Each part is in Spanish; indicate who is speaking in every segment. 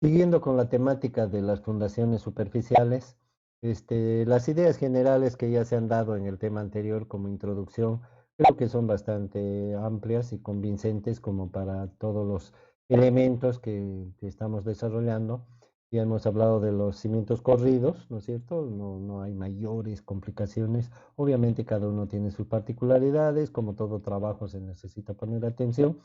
Speaker 1: Siguiendo con la temática de las fundaciones superficiales, las ideas generales que ya se han dado en el tema anterior como introducción, creo que son bastante amplias y convincentes como para todos los elementos que estamos desarrollando. Ya hemos hablado de los cimientos corridos, ¿no es cierto? No, no hay mayores complicaciones. Obviamente cada uno tiene sus particularidades, como todo trabajo se necesita poner atención.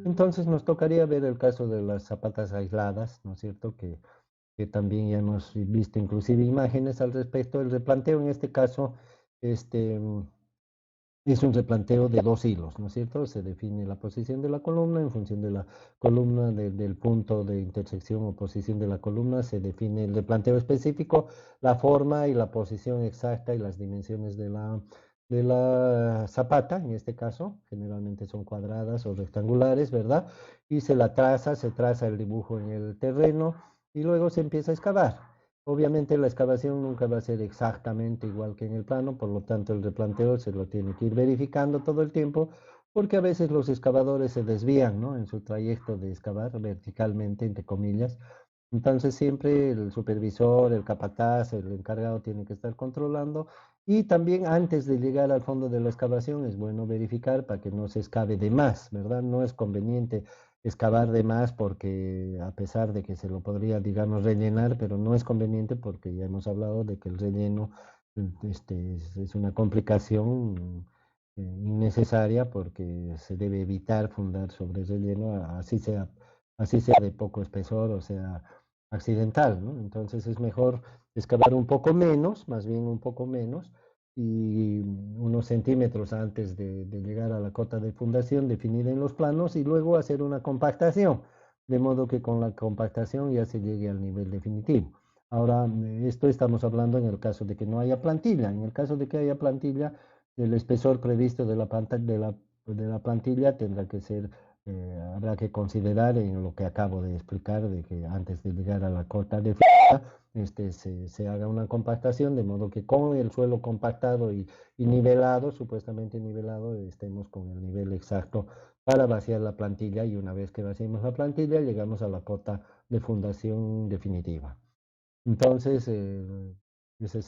Speaker 1: Entonces nos tocaría ver el caso de las zapatas aisladas, ¿no es cierto? Que también ya hemos visto inclusive imágenes al respecto. El replanteo en este caso este, es un replanteo de dos hilos, ¿no es cierto? Se define la posición de la columna en función de la columna, del punto de intersección o posición de la columna, se define el replanteo específico, la forma y la posición exacta y las dimensiones de la zapata, en este caso, generalmente son cuadradas o rectangulares, ¿verdad? Y se traza el dibujo en el terreno y luego se empieza a excavar. Obviamente la excavación nunca va a ser exactamente igual que en el plano, por lo tanto el replanteo se lo tiene que ir verificando todo el tiempo, porque a veces los excavadores se desvían, ¿no? En su trayecto de excavar verticalmente, entre comillas. Entonces siempre el supervisor, el capataz, el encargado tiene que estar controlando y también antes de llegar al fondo de la excavación es bueno verificar para que no se excave de más, ¿verdad? No es conveniente excavar de más porque a pesar de que se lo podría, digamos, rellenar, pero no es conveniente porque ya hemos hablado de que el relleno es una complicación innecesaria porque se debe evitar fundar sobre relleno, así sea de poco espesor, o sea accidental, ¿no? Entonces es mejor excavar un poco menos, más bien un poco menos, y unos centímetros antes de llegar a la cota de fundación definida en los planos y luego hacer una compactación, de modo que con la compactación ya se llegue al nivel definitivo. Ahora, esto estamos hablando en el caso de que no haya plantilla. En el caso de que haya plantilla, el espesor previsto de la plantilla tendrá que ser habrá que considerar en lo que acabo de explicar, de que antes de llegar a la cota de fibra, se haga una compactación, de modo que con el suelo compactado y nivelado, supuestamente nivelado, estemos con el nivel exacto para vaciar la plantilla y una vez que vaciemos la plantilla, llegamos a la cota de fundación definitiva. Entonces, esa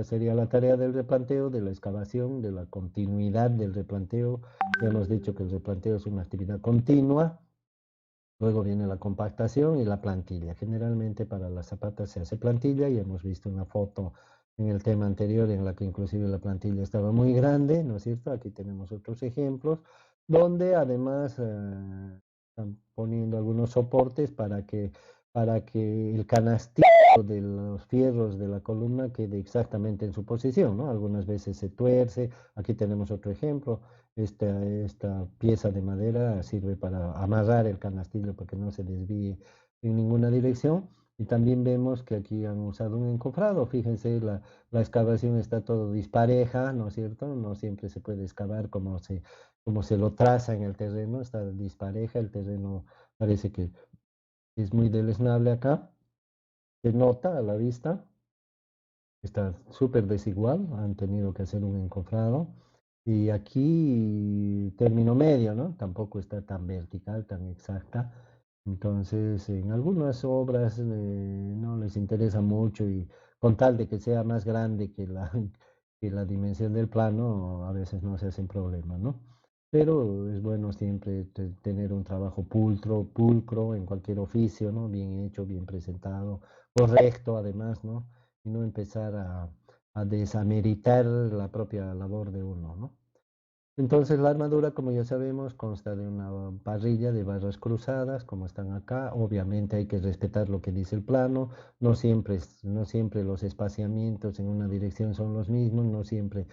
Speaker 1: sería la tarea del replanteo, de la excavación, de la continuidad del replanteo. Ya hemos dicho que el replanteo es una actividad continua. Luego viene la compactación y la plantilla. Generalmente para las zapatas se hace plantilla y hemos visto una foto en el tema anterior en la que inclusive la plantilla estaba muy grande, ¿no es cierto? Aquí tenemos otros ejemplos donde además están poniendo algunos soportes para que el canastito de los fierros de la columna quede exactamente en su posición, ¿no? Algunas veces se tuerce. Aquí tenemos otro ejemplo. Esta pieza de madera sirve para amarrar el canastillo para que no se desvíe en ninguna dirección. Y también vemos que aquí han usado un encofrado. Fíjense, la excavación está todo dispareja, ¿no es cierto? No siempre se puede excavar como se lo traza en el terreno, está dispareja. El terreno parece que es muy deleznable acá. Se nota a la vista, está súper desigual, han tenido que hacer un encofrado. Y aquí término medio, ¿no? Tampoco está tan vertical, tan exacta. Entonces, en algunas obras no les interesa mucho y con tal de que sea más grande que que la dimensión del plano, a veces no se hacen problemas, ¿no? Pero es bueno siempre tener un trabajo pulcro en cualquier oficio, ¿no? Bien hecho, bien presentado, correcto además, ¿no? Y no empezar a desameritar la propia labor de uno, ¿no? Entonces la armadura, como ya sabemos, consta de una parrilla de barras cruzadas, como están acá. Obviamente hay que respetar lo que dice el plano. No siempre los espaciamientos en una dirección son los mismos, no siempre,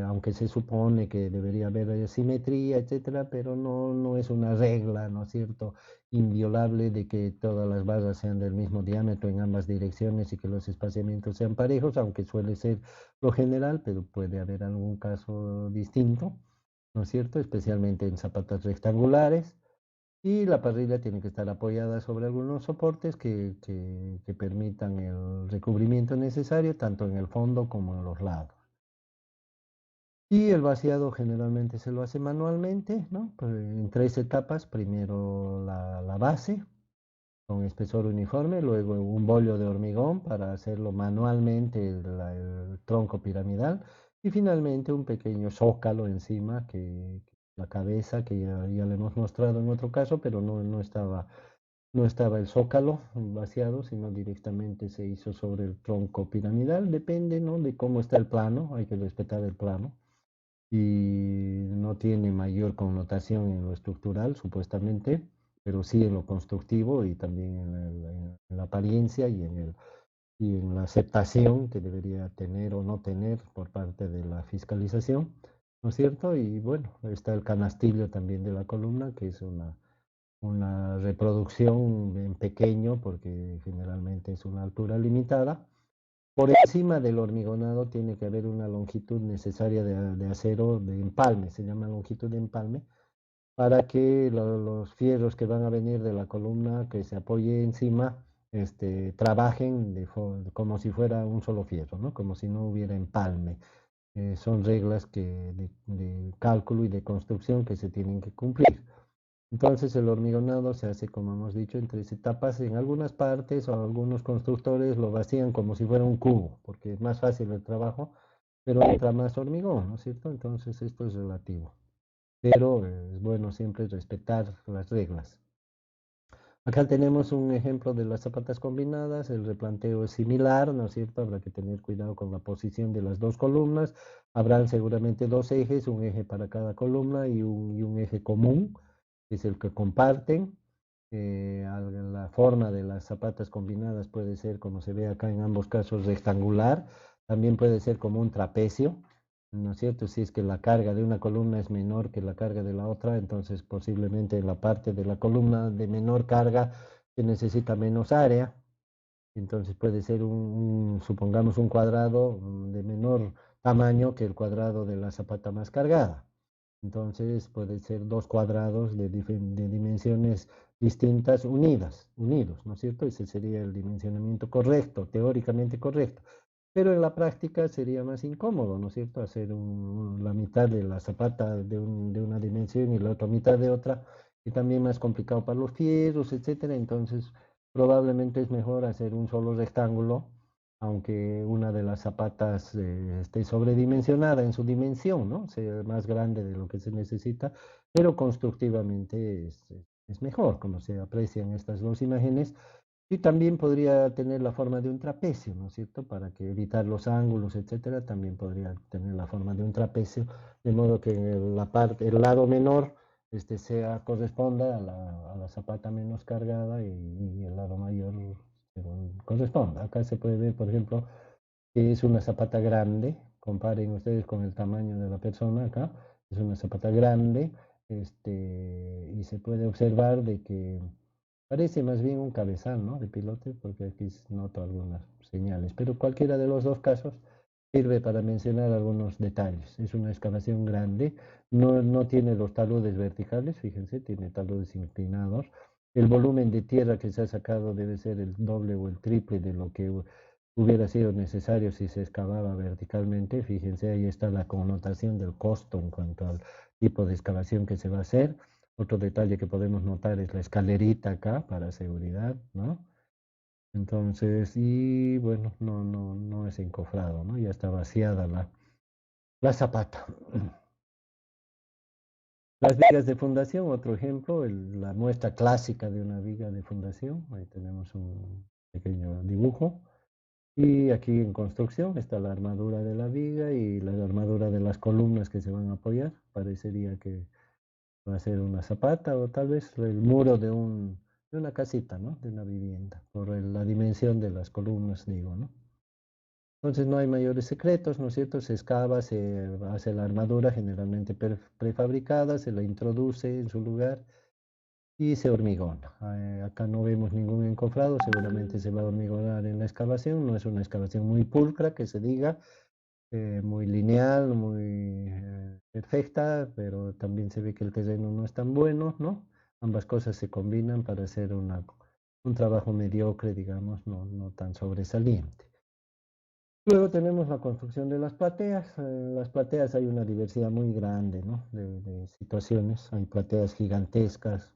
Speaker 1: aunque se supone que debería haber simetría, etcétera, pero no, no es una regla, ¿no es cierto?, inviolable de que todas las barras sean del mismo diámetro en ambas direcciones y que los espaciamientos sean parejos, aunque suele ser lo general, pero puede haber algún caso distinto, ¿no es cierto? Especialmente en zapatas rectangulares. Y la parrilla tiene que estar apoyada sobre algunos soportes que permitan el recubrimiento necesario, tanto en el fondo como en los lados. Y el vaciado generalmente se lo hace manualmente, ¿no? Pues en tres etapas. Primero la base, con espesor uniforme, luego un bollo de hormigón para hacerlo manualmente el tronco piramidal y finalmente un pequeño zócalo encima que la cabeza que ya le hemos mostrado en otro caso, pero no estaba el zócalo vaciado, sino directamente se hizo sobre el tronco piramidal. Depende, ¿no?, de cómo está el plano, hay que respetar el plano y no tiene mayor connotación en lo estructural, supuestamente, pero sí en lo constructivo y también en la apariencia y en la aceptación que debería tener o no tener por parte de la fiscalización, ¿no es cierto? Y bueno, está el canastillo también de la columna, que es una reproducción en pequeño, porque generalmente es una altura limitada. Por encima del hormigonado tiene que haber una longitud necesaria de acero de empalme, se llama longitud de empalme, para que los fierros que van a venir de la columna que se apoye encima trabajen como si fuera un solo fierro, ¿no? Como si no hubiera empalme. Son reglas de cálculo y de construcción que se tienen que cumplir. Entonces el hormigonado se hace, como hemos dicho, en tres etapas. En algunas partes o algunos constructores lo vacían como si fuera un cubo, porque es más fácil el trabajo, pero entra más hormigón, ¿no es cierto? Entonces esto es relativo. Pero es bueno siempre respetar las reglas. Acá tenemos un ejemplo de las zapatas combinadas. El replanteo es similar, ¿no es cierto? Habrá que tener cuidado con la posición de las dos columnas. Habrán seguramente dos ejes, un eje para cada columna y un eje común, que es el que comparten. La forma de las zapatas combinadas puede ser, como se ve acá en ambos casos, rectangular. También puede ser como un trapecio, ¿no es cierto? Si es que la carga de una columna es menor que la carga de la otra, entonces posiblemente en la parte de la columna de menor carga se necesita menos área. Entonces puede ser supongamos un cuadrado de menor tamaño que el cuadrado de la zapata más cargada. Entonces puede ser dos cuadrados de dimensiones distintas unidos, ¿no es cierto? Ese sería el dimensionamiento correcto, teóricamente correcto. Pero en la práctica sería más incómodo, ¿no es cierto? Hacer la mitad de la zapata de una dimensión y la otra mitad de otra, y también más complicado para los fierros, etcétera. Entonces, probablemente es mejor hacer un solo rectángulo, aunque una de las zapatas esté sobredimensionada en su dimensión, ¿no? Sea más grande de lo que se necesita, pero constructivamente es mejor, como se aprecian estas dos imágenes. Y también podría tener la forma de un trapecio, ¿no es cierto? Para que evitar los ángulos, etcétera, también podría tener la forma de un trapecio, de modo que el lado menor corresponda a la zapata menos cargada y el lado mayor corresponda. Acá se puede ver, por ejemplo, que es una zapata grande. Comparen ustedes con el tamaño de la persona acá. Es una zapata grande, y se puede observar de que parece más bien un cabezal, ¿no?, de pilote, porque aquí noto algunas señales. Pero cualquiera de los dos casos sirve para mencionar algunos detalles. Es una excavación grande, no tiene los taludes verticales, fíjense, tiene taludes inclinados. El volumen de tierra que se ha sacado debe ser el doble o el triple de lo que hubiera sido necesario si se excavaba verticalmente. Fíjense, ahí está la connotación del costo en cuanto al tipo de excavación que se va a hacer. Otro detalle que podemos notar es la escalerita acá para seguridad, ¿no? Entonces, y bueno, no es encofrado, ¿no? Ya está vaciada la zapata. Las vigas de fundación, otro ejemplo, la muestra clásica de una viga de fundación. Ahí tenemos un pequeño dibujo. Y aquí en construcción está la armadura de la viga y la armadura de las columnas que se van a apoyar. Parecería que va a ser una zapata o tal vez el muro de una casita, ¿no? De una vivienda, por la dimensión de las columnas, digo, ¿no? Entonces no hay mayores secretos, ¿no es cierto? Se excava, se hace la armadura generalmente prefabricada, se la introduce en su lugar y se hormigona. Acá no vemos ningún encofrado, seguramente se va a hormigonar en la excavación, no es una excavación muy pulcra, que se diga, muy lineal, muy perfecta, pero también se ve que el terreno no es tan bueno, ¿no? Ambas cosas se combinan para hacer un trabajo mediocre, digamos, no tan sobresaliente. Luego tenemos la construcción de las plateas. En las plateas hay una diversidad muy grande, ¿no?, de situaciones. Hay plateas gigantescas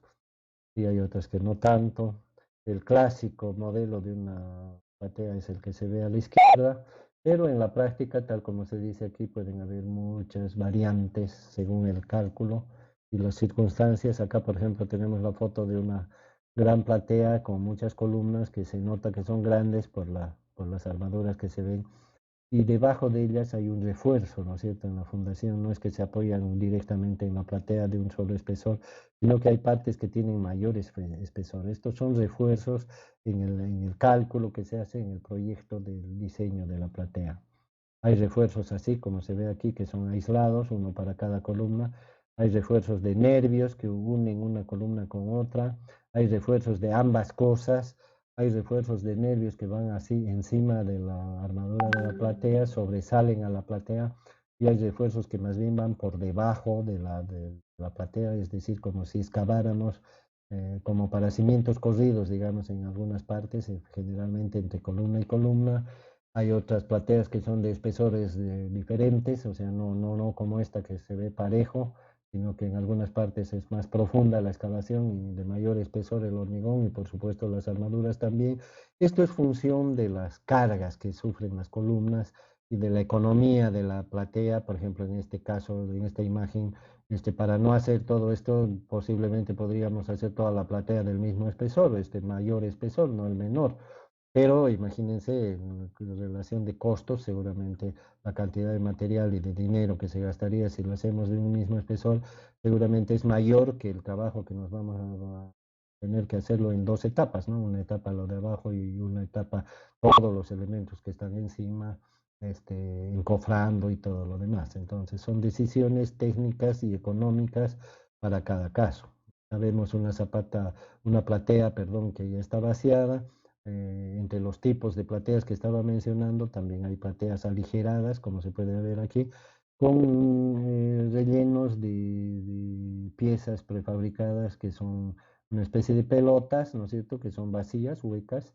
Speaker 1: y hay otras que no tanto. el clásico modelo de una platea es el que se ve a la izquierda, pero en la práctica, tal como se dice aquí, pueden haber muchas variantes según el cálculo y las circunstancias. Acá, por ejemplo, tenemos la foto de una gran platea con muchas columnas que se nota que son grandes por las armaduras que se ven y debajo de ellas hay un refuerzo, ¿no es cierto? En la fundación no es que se apoyan directamente en la platea de un solo espesor, sino que hay partes que tienen mayor espesor. Estos son refuerzos en el cálculo que se hace en el proyecto del diseño de la platea. Hay refuerzos así, como se ve aquí, que son aislados, uno para cada columna. Hay refuerzos de nervios que unen una columna con otra. Hay refuerzos de ambas cosas. Hay refuerzos de nervios que van así encima de la armadura de la platea, sobresalen a la platea. Y hay refuerzos que más bien van por debajo de la platea, es decir, como si excaváramos como para cimientos corridos, digamos, en algunas partes, generalmente entre columna y columna. Hay otras plateas que son de espesores diferentes, o sea, no como esta que se ve parejo, sino que en algunas partes es más profunda la excavación y de mayor espesor el hormigón y por supuesto las armaduras también. Esto es función de las cargas que sufren las columnas y de la economía de la platea, por ejemplo, en este caso, en esta imagen, para no hacer todo esto, posiblemente podríamos hacer toda la platea del mismo espesor, este mayor espesor, no el menor. Pero imagínense, en relación de costos, seguramente la cantidad de material y de dinero que se gastaría si lo hacemos de un mismo espesor, seguramente es mayor que el trabajo que nos vamos a tener que hacerlo en dos etapas, ¿no? Una etapa lo de abajo y una etapa todos los elementos que están encima, encofrando y todo lo demás. Entonces, son decisiones técnicas y económicas para cada caso. Sabemos una platea, perdón, que ya está vaciada entre los tipos de plateas que estaba mencionando, también hay plateas aligeradas, como se puede ver aquí, con rellenos de piezas prefabricadas que son una especie de pelotas, ¿no es cierto?, que son vacías, huecas,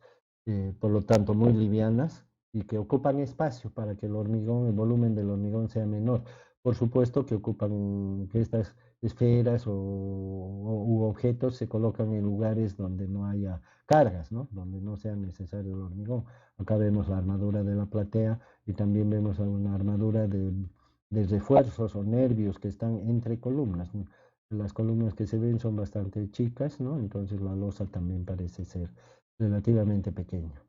Speaker 1: por lo tanto muy livianas y que ocupan espacio para que el hormigón, el volumen del hormigón sea menor. Por supuesto que ocupan que estas esferas u objetos se colocan en lugares donde no haya cargas, ¿no? Donde no sea necesario el hormigón. Acá vemos la armadura de la platea y también vemos una armadura de refuerzos o nervios que están entre columnas, ¿no? Las columnas que se ven son bastante chicas, ¿no? Entonces la losa también parece ser relativamente pequeña.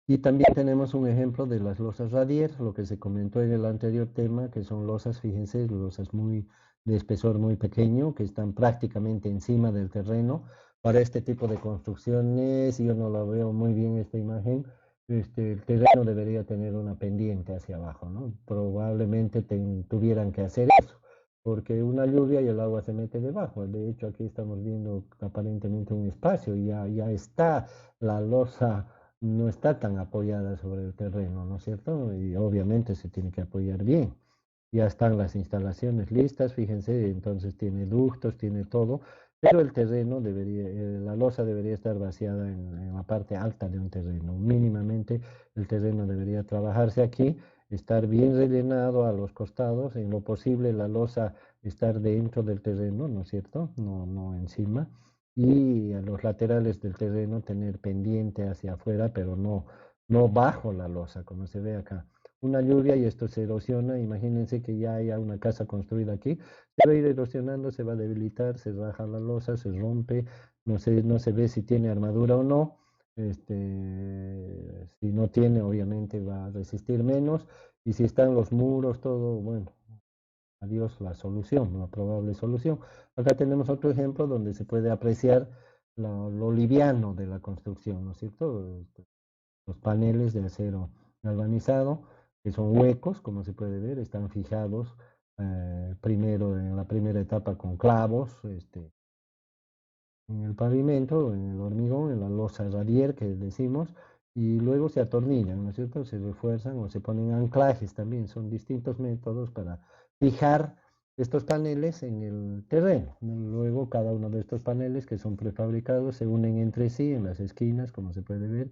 Speaker 1: Y también tenemos un ejemplo de las losas radier, lo que se comentó en el anterior tema, que son losas, fíjense, losas de espesor muy pequeño, que están prácticamente encima del terreno. Para este tipo de construcciones, yo no la veo muy bien esta imagen, el terreno debería tener una pendiente hacia abajo, ¿no? Probablemente tuvieran que hacer eso, porque una lluvia y el agua se mete debajo. De hecho, aquí estamos viendo aparentemente un espacio, ya está la losa no está tan apoyada sobre el terreno, ¿no es cierto? Y obviamente se tiene que apoyar bien. Ya están las instalaciones listas, fíjense, entonces tiene ductos, tiene todo, pero el terreno la losa debería estar vaciada en la parte alta de un terreno. Mínimamente el terreno debería trabajarse aquí, estar bien rellenado a los costados, en lo posible la losa estar dentro del terreno, ¿no es cierto? No encima y a los laterales del terreno tener pendiente hacia afuera, pero no bajo la losa, como se ve acá. Una lluvia y esto se erosiona, imagínense que ya haya una casa construida aquí, se va a ir erosionando, se va a debilitar, se raja la losa, se rompe, no se ve si tiene armadura o no. Si no tiene, obviamente va a resistir menos, y si están los muros, todo, bueno, adiós la solución, la probable solución. Acá tenemos otro ejemplo donde se puede apreciar lo liviano de la construcción, ¿no es cierto? Los paneles de acero galvanizado, que son huecos, como se puede ver, están fijados primero en la primera etapa con clavos, en el pavimento, en el hormigón, en la losa radier que decimos, y luego se atornillan, ¿no es cierto? Se refuerzan o se ponen anclajes también, son distintos métodos para fijar estos paneles en el terreno. Luego cada uno de estos paneles que son prefabricados se unen entre sí en las esquinas, como se puede ver,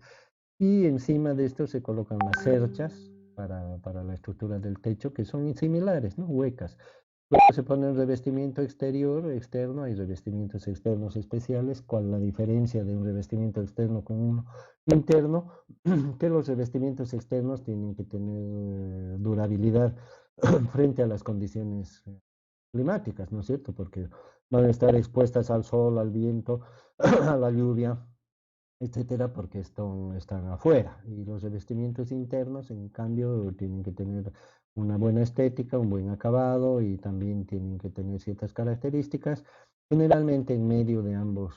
Speaker 1: y encima de esto se colocan las cerchas para la estructura del techo, que son similares, ¿no? Huecas. Luego se pone un revestimiento exterior, externo, hay revestimientos externos especiales. ¿Cuál la diferencia de un revestimiento externo con uno interno? Que los revestimientos externos tienen que tener durabilidad frente a las condiciones climáticas, ¿no es cierto? Porque van a estar expuestas al sol, al viento, a la lluvia, etcétera, porque están afuera. Y los revestimientos internos, en cambio, tienen que tener una buena estética, un buen acabado y también tienen que tener ciertas características. Generalmente en medio de ambos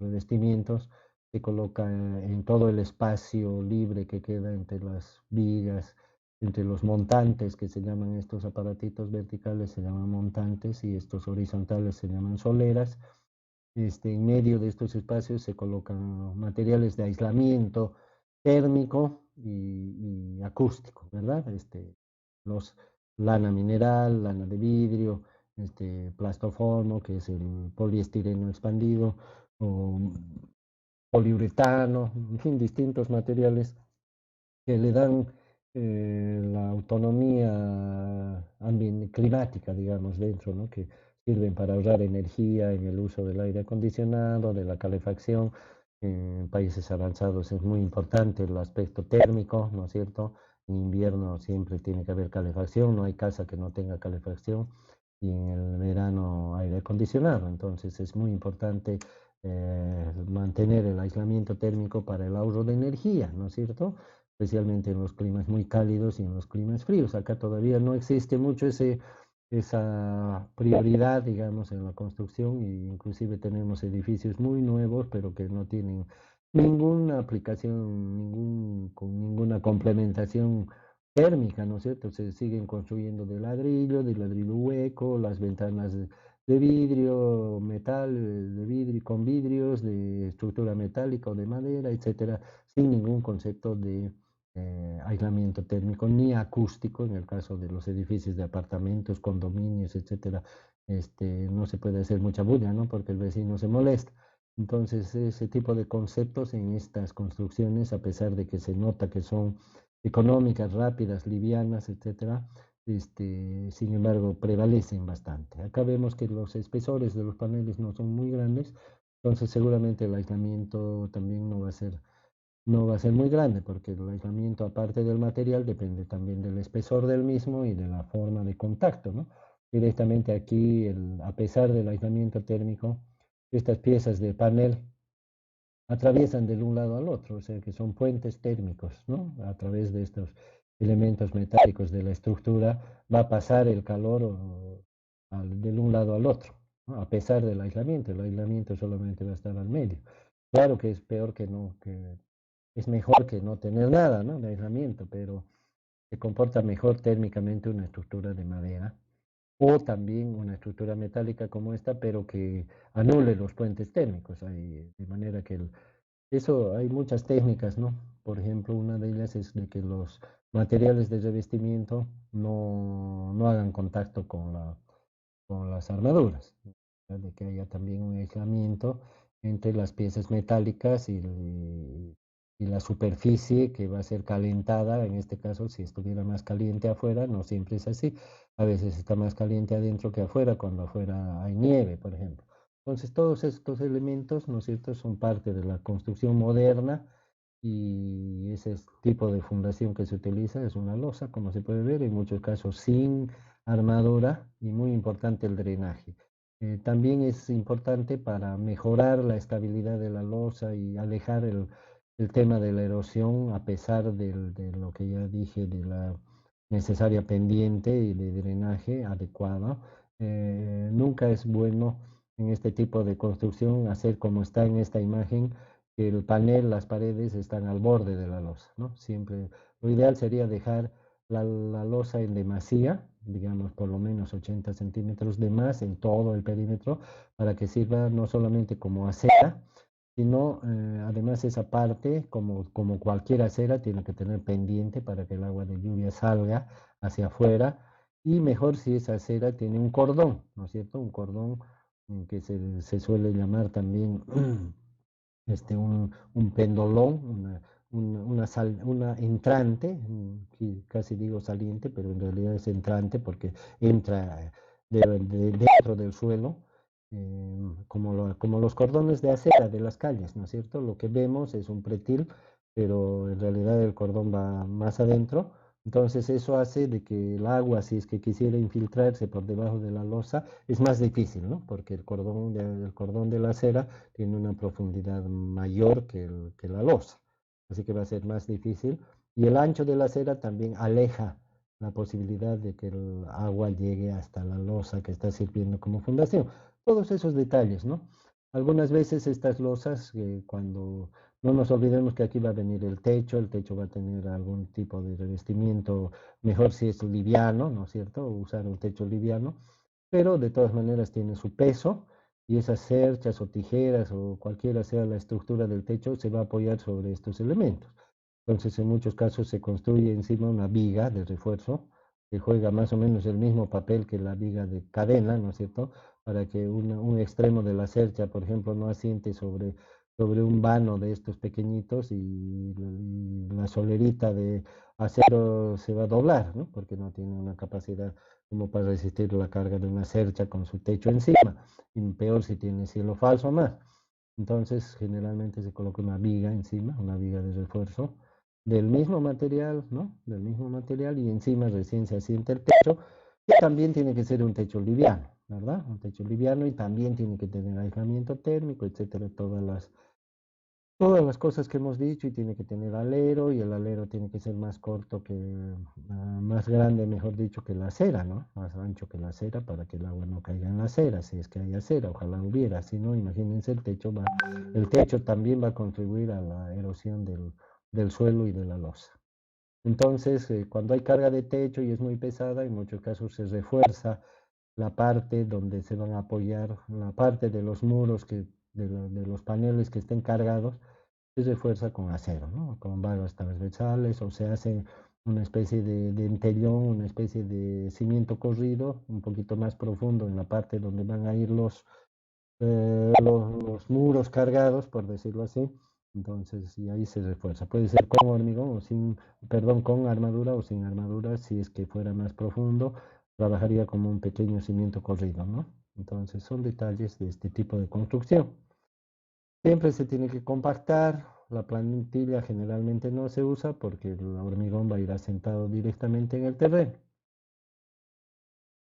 Speaker 1: revestimientos se coloca en todo el espacio libre que queda entre las vigas, entre los montantes, que se llaman estos aparatitos verticales, se llaman montantes, y estos horizontales se llaman soleras. En medio de estos espacios se colocan materiales de aislamiento térmico y acústico, ¿verdad? Los, lana mineral, lana de vidrio, plastoformo, que es el poliestireno expandido, o poliuretano, en fin, distintos materiales que le dan la autonomía climática, digamos, dentro, ¿no? Que sirven para ahorrar energía en el uso del aire acondicionado, de la calefacción. En países avanzados es muy importante el aspecto térmico, ¿no es cierto? En invierno siempre tiene que haber calefacción, no hay casa que no tenga calefacción, y en el verano aire acondicionado. Entonces es muy importante mantener el aislamiento térmico para el ahorro de energía, ¿no es cierto? Especialmente en los climas muy cálidos y en los climas fríos. Acá todavía no existe mucho esa prioridad, digamos, en la construcción, e inclusive tenemos edificios muy nuevos, pero que no tienen ninguna aplicación, con ninguna complementación térmica, ¿no es cierto? Se siguen construyendo de ladrillo hueco, las ventanas de vidrio, metal, de vidrio, con vidrios, de estructura metálica o de madera, etcétera, sin ningún concepto de aislamiento térmico ni acústico. En el caso de los edificios de apartamentos, condominios, etcétera, no se puede hacer mucha bulla, ¿no? Porque el vecino se molesta. Entonces, ese tipo de conceptos en estas construcciones, a pesar de que se nota que son económicas, rápidas, livianas, etcétera, sin embargo, prevalecen bastante. Acá vemos que los espesores de los paneles no son muy grandes, entonces seguramente el aislamiento también no va a ser muy grande, porque el aislamiento, aparte del material, depende también del espesor del mismo y de la forma de contacto, ¿no? Directamente aquí, a pesar del aislamiento térmico, estas piezas de panel atraviesan de un lado al otro, o sea que son puentes térmicos, ¿no? A través de estos elementos metálicos de la estructura va a pasar el calor de un lado al otro, ¿no? A pesar del aislamiento, el aislamiento solamente va a estar al medio. Claro que es peor que no, que es mejor que no tener nada, ¿no? De aislamiento, pero se comporta mejor térmicamente una estructura de madera o también una estructura metálica como esta, pero que anule los puentes térmicos, de manera que eso hay muchas técnicas, ¿no? Por ejemplo, una de ellas es de que los materiales de revestimiento no hagan contacto con las armaduras, ¿no? De que haya también un aislamiento entre las piezas metálicas y la superficie que va a ser calentada. En este caso, si estuviera más caliente afuera, no siempre es así. A veces está más caliente adentro que afuera, cuando afuera hay nieve, por ejemplo. Entonces, todos estos elementos, ¿no es cierto?, son parte de la construcción moderna, y ese tipo de fundación que se utiliza es una losa, como se puede ver, en muchos casos sin armadura, y muy importante el drenaje. También es importante para mejorar la estabilidad de la losa y alejar el tema de la erosión, a pesar de lo que ya dije, de la necesaria pendiente y de drenaje adecuado. Nunca es bueno en este tipo de construcción hacer como está en esta imagen, que el panel, las paredes están al borde de la losa, ¿no? Siempre, lo ideal sería dejar la losa en demasía, digamos por lo menos 80 centímetros de más en todo el perímetro, para que sirva no solamente como acera, sino además esa parte, como cualquier acera, tiene que tener pendiente para que el agua de lluvia salga hacia afuera, y mejor si esa acera tiene un cordón, ¿no es cierto? Un cordón que se suele llamar también un pendolón, una entrante, casi digo saliente, pero en realidad es entrante porque entra dentro del suelo, como los cordones de acera de las calles, ¿no es cierto? Lo que vemos es un pretil, pero en realidad el cordón va más adentro. Entonces eso hace de que el agua, si es que quisiera infiltrarse por debajo de la losa, es más difícil, ¿no? Porque el cordón de la acera tiene una profundidad mayor que la losa. Así que va a ser más difícil. Y el ancho de la acera también aleja la posibilidad de que el agua llegue hasta la losa que está sirviendo como fundación. Todos esos detalles, ¿no? Algunas veces estas losas, cuando no nos olvidemos que aquí va a venir el techo va a tener algún tipo de revestimiento, mejor si es liviano, ¿no es cierto? Usar un techo liviano, pero de todas maneras tiene su peso y esas cerchas o tijeras o cualquiera sea la estructura del techo se va a apoyar sobre estos elementos. Entonces, en muchos casos se construye encima una viga de refuerzo que juega más o menos el mismo papel que la viga de cadena, ¿no es cierto? Para que un extremo de la cercha, por ejemplo, no asiente sobre un vano de estos pequeñitos y la solerita de acero se va a doblar, ¿no? Porque no tiene una capacidad como para resistir la carga de una cercha con su techo encima. Y peor si tiene cielo falso más. Entonces, generalmente se coloca una viga encima, una viga de refuerzo del mismo material, ¿no? Del mismo material y encima recién se asienta el techo, que también tiene que ser un techo liviano, ¿verdad? Un techo liviano y también tiene que tener aislamiento térmico, etcétera, todas las cosas que hemos dicho y tiene que tener alero y el alero tiene que ser más corto más grande, mejor dicho, que la acera, ¿no? Más ancho que la acera para que el agua no caiga en la acera, si es que hay acera, ojalá hubiera, si no, imagínense el techo también va a contribuir a la erosión del suelo y de la losa. Entonces, cuando hay carga de techo y es muy pesada, en muchos casos se refuerza la parte donde se van a apoyar, la parte de los muros de los paneles que estén cargados, se refuerza con acero, ¿no? Con barras transversales o se hace una especie de entellón, una especie de cimiento corrido, un poquito más profundo en la parte donde van a ir los muros cargados, por decirlo así. Entonces, y ahí se refuerza. Puede ser con hormigón o sin, perdón, con armadura o sin armadura. Si es que fuera más profundo, trabajaría como un pequeño cimiento corrido, ¿no? Entonces, son detalles de este tipo de construcción. Siempre se tiene que compactar. La plantilla generalmente no se usa porque el hormigón va a ir asentado directamente en el terreno.